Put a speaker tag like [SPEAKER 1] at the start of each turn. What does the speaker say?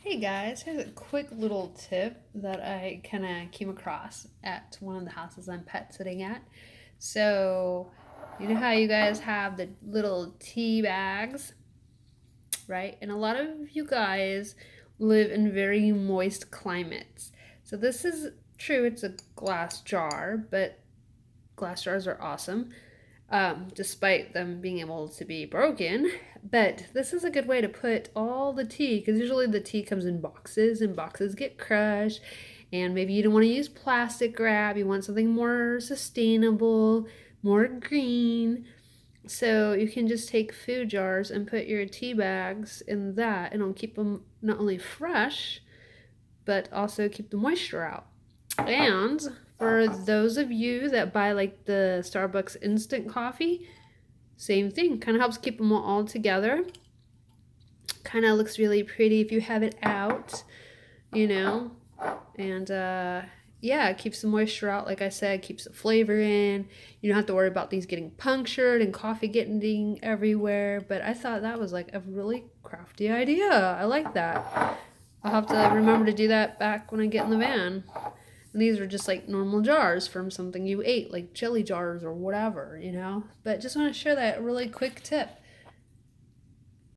[SPEAKER 1] Hey guys, here's a quick little tip that I kind of came across at one of the houses I'm pet sitting at. So, you know how you guys have the little tea bags, right? And a lot of you guys live in very moist climates. So, this is true, it's a glass jar, but glass jars are awesome, despite them being able to be broken. But this is a good way to put all the tea, because usually the tea comes in boxes, and boxes get crushed. And maybe you don't want to use plastic wrap, you want something more sustainable, more green. So you can just take food jars and put your tea bags in that, and it'll keep them not only fresh, but also keep the moisture out. And for those of you that buy like the Starbucks instant coffee, same thing. Kind of helps keep them all together. Kind of looks really pretty if you have it out, you know. And yeah, it keeps the moisture out, like I said, keeps the flavor in. You don't have to worry about these getting punctured and coffee getting everywhere. But I thought that was like a really crafty idea. I like that. I'll have to remember to do that back when I get in the van. And these are just like normal jars from something you ate, like jelly jars or whatever, you know. But just want to share that really quick tip.